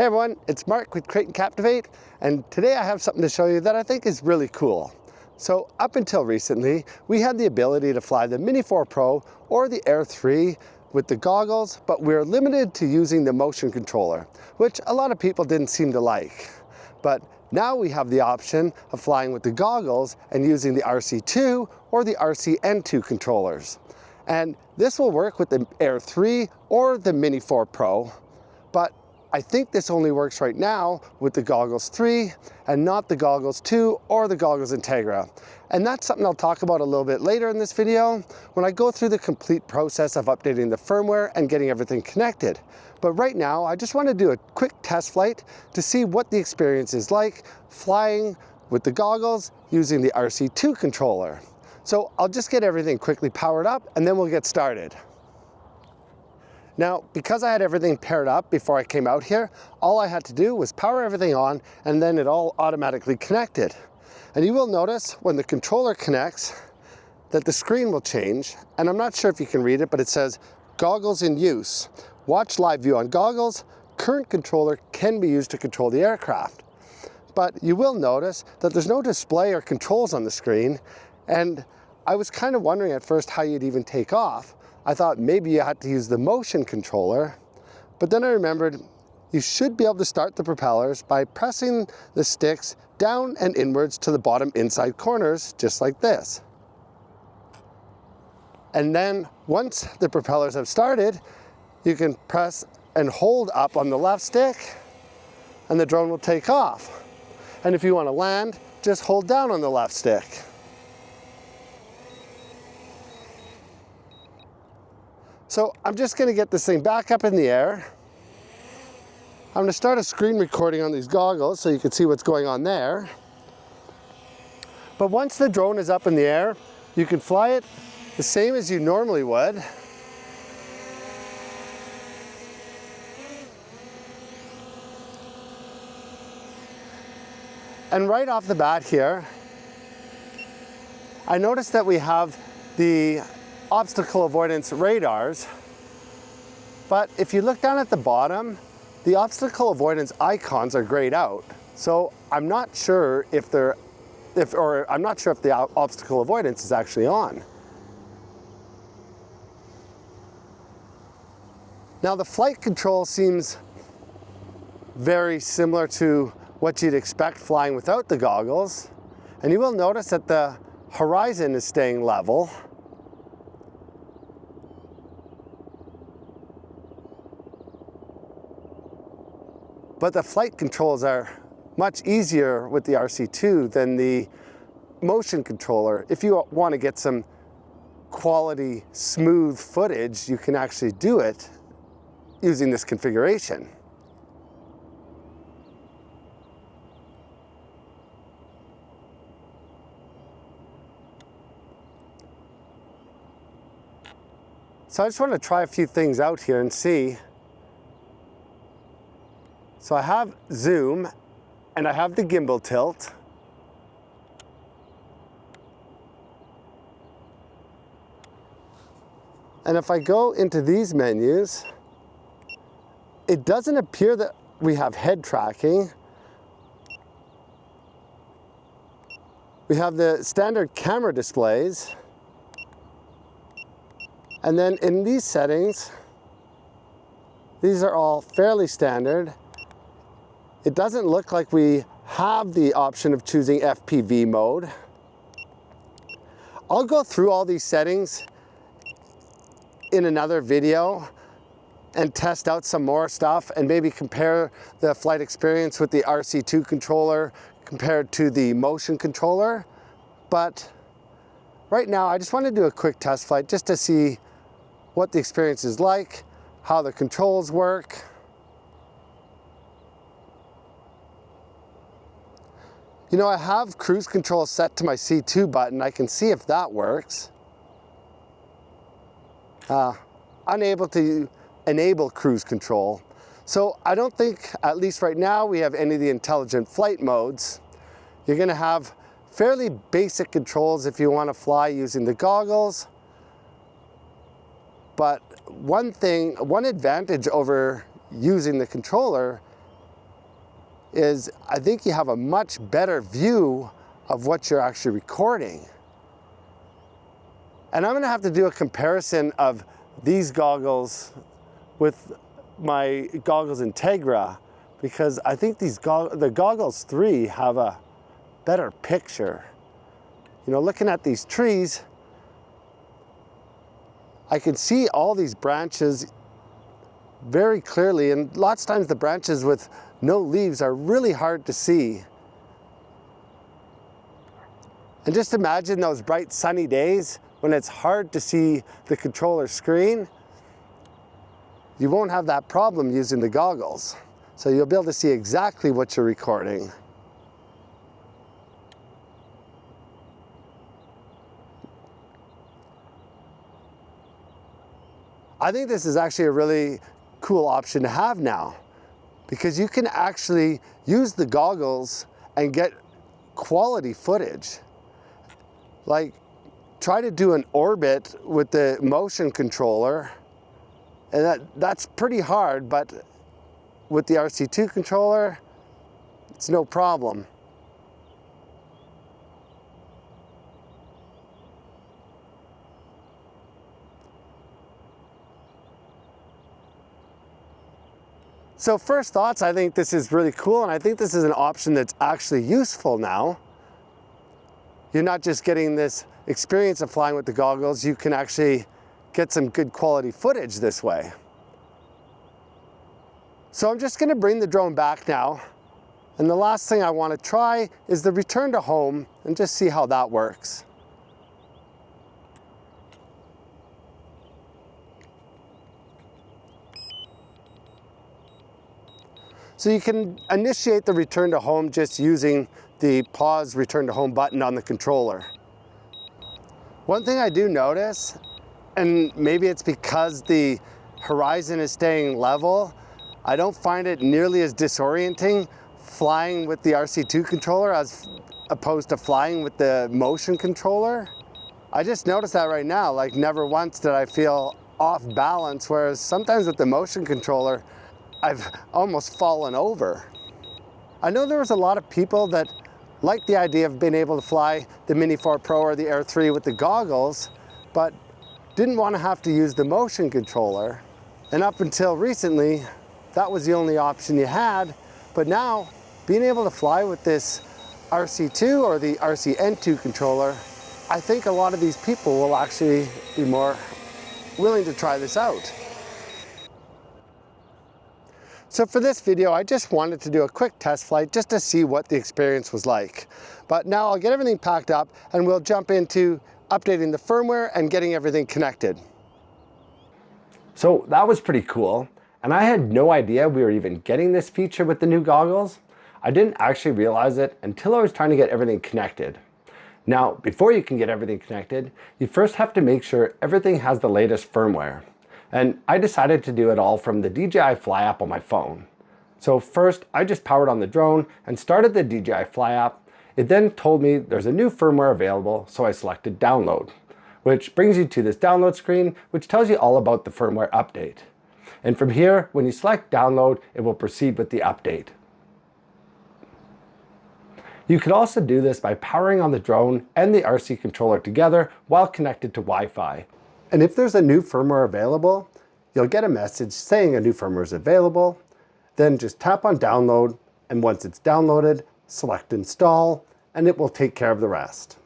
Hey everyone, it's Mark with Crate and Captivate, and today I have something to show you that I think is really cool. So up until recently, we had the ability to fly the Mini 4 Pro or the Air 3 with the goggles, but we're limited to using the motion controller, which a lot of people didn't seem to like. But now we have the option of flying with the goggles and using the RC2 or the RC-N2 controllers. And this will work with the Air 3 or the Mini 4 Pro, but I think this only works right now with the Goggles 3 and not the Goggles 2 or the Goggles Integra. And that's something I'll talk about a little bit later in this video when I go through the complete process of updating the firmware and getting everything connected. But right now, I just want to do a quick test flight to see what the experience is like flying with the goggles using the RC2 controller. So I'll just get everything quickly powered up and then we'll get started. Now, because I had everything paired up before I came out here, all I had to do was power everything on and then it all automatically connected. And you will notice when the controller connects that the screen will change. And I'm not sure if you can read it, but it says goggles in use. Watch live view on goggles. Current controller can be used to control the aircraft. But you will notice that there's no display or controls on the screen. And I was kind of wondering at first how you'd even take off. I thought maybe you had to use the motion controller, but then I remembered you should be able to start the propellers by pressing the sticks down and inwards to the bottom inside corners, just like this. And then once the propellers have started, you can press and hold up on the left stick and the drone will take off. And if you want to land, just hold down on the left stick. So I'm just going to get this thing back up in the air. I'm going to start a screen recording on these goggles so you can see what's going on there. But once the drone is up in the air, you can fly it the same as you normally would. And right off the bat here, I noticed that we have the obstacle avoidance radars, but if you look down at the bottom, the obstacle avoidance icons are grayed out. So I'm not sure if the obstacle avoidance is actually on. Now the flight control seems very similar to what you'd expect flying without the goggles, and you will notice that the horizon is staying level. But the flight controls are much easier with the RC2 than the motion controller. If you want to get some quality, smooth footage, you can actually do it using this configuration. So I just want to try a few things out here and see. So I have zoom and I have the gimbal tilt. And if I go into these menus, it doesn't appear that we have head tracking. We have the standard camera displays. And then in these settings, these are all fairly standard. It doesn't look like we have the option of choosing FPV mode. I'll go through all these settings in another video and test out some more stuff and maybe compare the flight experience with the RC2 controller compared to the motion controller. But right now, I just want to do a quick test flight just to see what the experience is like, how the controls work. You know, I have cruise control set to my C2 button. I can see if that works. Unable to enable cruise control. So I don't think, at least right now, we have any of the intelligent flight modes. You're going to have fairly basic controls if you want to fly using the goggles. But one advantage over using the controller is I think you have a much better view of what you're actually recording. And I'm gonna have to do a comparison of these goggles with my goggles Integra, because I think the Goggles 3 have a better picture. You know, looking at these trees, I can see all these branches very clearly, and lots of times the branches with no leaves are really hard to see. And just imagine those bright sunny days when it's hard to see the controller screen. You won't have that problem using the goggles. So you'll be able to see exactly what you're recording. I think this is actually a really cool option to have now, because you can actually use the goggles and get quality footage. Like, try to do an orbit with the motion controller, and that's pretty hard, but with the RC2 controller, it's no problem. So first thoughts, I think this is really cool, and I think this is an option that's actually useful now. You're not just getting this experience of flying with the goggles, you can actually get some good quality footage this way. So I'm just gonna bring the drone back now, and the last thing I wanna try is the return to home and just see how that works. So you can initiate the return to home just using the pause return to home button on the controller. One thing I do notice, and maybe it's because the horizon is staying level, I don't find it nearly as disorienting flying with the RC2 controller as opposed to flying with the motion controller. I just noticed that right now, like never once did I feel off balance, whereas sometimes with the motion controller, I've almost fallen over. I know there was a lot of people that liked the idea of being able to fly the Mini 4 Pro or the Air 3 with the goggles, but didn't want to have to use the motion controller. And up until recently, that was the only option you had. But now, being able to fly with this RC2 or the RC-N2 controller, I think a lot of these people will actually be more willing to try this out. So for this video, I just wanted to do a quick test flight just to see what the experience was like. But now I'll get everything packed up and we'll jump into updating the firmware and getting everything connected. So that was pretty cool. And I had no idea we were even getting this feature with the new goggles. I didn't actually realize it until I was trying to get everything connected. Now, before you can get everything connected, you first have to make sure everything has the latest firmware. And I decided to do it all from the DJI Fly app on my phone. So first, I just powered on the drone and started the DJI Fly app. It then told me there's a new firmware available, so I selected download, which brings you to this download screen, which tells you all about the firmware update. And from here, when you select download, it will proceed with the update. You could also do this by powering on the drone and the RC controller together while connected to Wi-Fi. And if there's a new firmware available, you'll get a message saying a new firmware is available. Then just tap on download, and once it's downloaded, select install, and it will take care of the rest.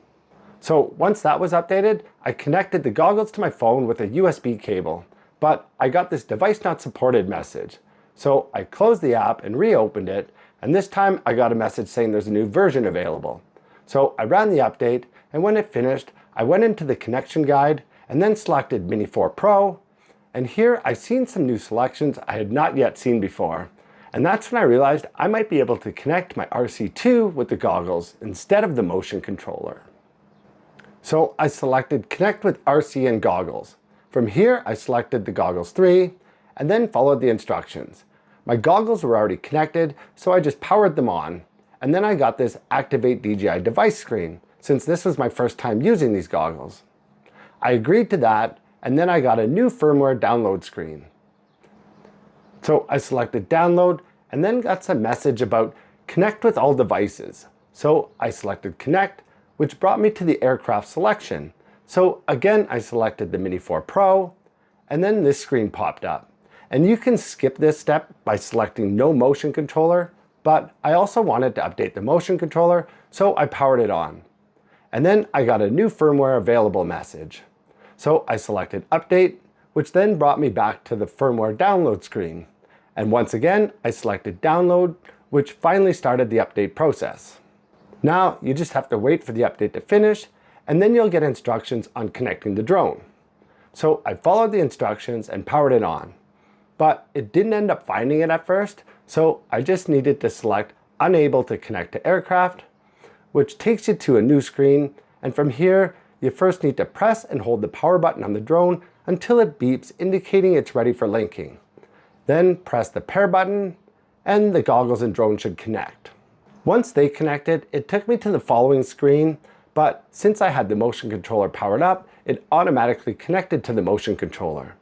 So once that was updated, I connected the goggles to my phone with a USB cable, but I got this device not supported message. So I closed the app and reopened it, and this time I got a message saying there's a new version available. So I ran the update, and when it finished, I went into the connection guide and then selected Mini 4 Pro, and here I've seen some new selections I had not yet seen before. And that's when I realized I might be able to connect my RC2 with the goggles instead of the motion controller. So I selected Connect with RC and Goggles. From here, I selected the Goggles 3 and then followed the instructions. My goggles were already connected, so I just powered them on. And then I got this Activate DJI device screen, since this was my first time using these goggles. I agreed to that, and then I got a new firmware download screen. So I selected download and then got some message about connect with all devices. So I selected connect, which brought me to the aircraft selection. So again, I selected the Mini 4 Pro, and then this screen popped up. And you can skip this step by selecting no motion controller, but I also wanted to update the motion controller, so I powered it on. And then I got a new firmware available message. So I selected update, which then brought me back to the firmware download screen. And once again, I selected download, which finally started the update process. Now you just have to wait for the update to finish, and then you'll get instructions on connecting the drone. So I followed the instructions and powered it on. But it didn't end up finding it at first, so I just needed to select unable to connect to aircraft, which takes you to a new screen, and from here you first need to press and hold the power button on the drone until it beeps indicating it's ready for linking. Then press the pair button and the goggles and drone should connect. Once they connected, it took me to the following screen, but since I had the motion controller powered up, it automatically connected to the motion controller.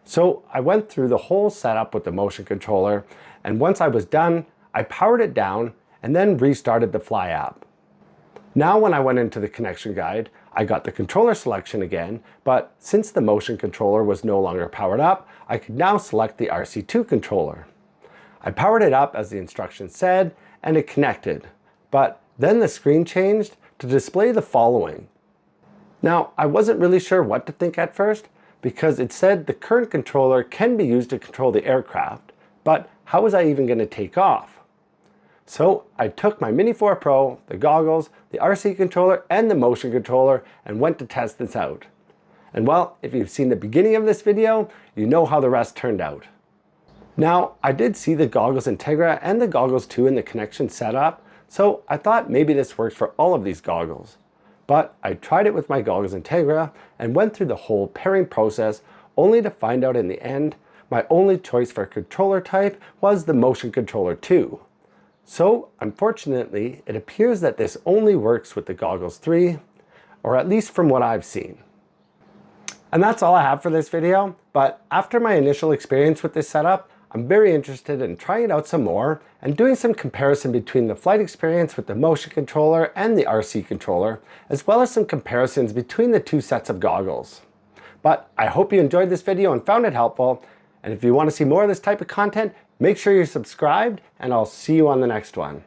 So I went through the whole setup with the motion controller, and once I was done, I powered it down and then restarted the Fly app. Now when I went into the connection guide, I got the controller selection again, but since the motion controller was no longer powered up, I could now select the RC2 controller. I powered it up as the instructions said, and it connected. But then the screen changed to display the following. Now, I wasn't really sure what to think at first, because it said the current controller can be used to control the aircraft, but how was I even going to take off? So I took my Mini 4 Pro, the goggles, the RC controller, and the motion controller and went to test this out. And well, if you've seen the beginning of this video, you know how the rest turned out. Now, I did see the Goggles Integra and the Goggles 2 in the connection setup, so I thought maybe this works for all of these goggles. But I tried it with my Goggles Integra and went through the whole pairing process only to find out in the end my only choice for controller type was the motion controller 2. So unfortunately, it appears that this only works with the Goggles 3, or at least from what I've seen. And that's all I have for this video, but after my initial experience with this setup, I'm very interested in trying it out some more and doing some comparison between the flight experience with the motion controller and the RC controller, as well as some comparisons between the two sets of goggles. But I hope you enjoyed this video and found it helpful, and if you want to see more of this type of content, make sure you're subscribed, and I'll see you on the next one.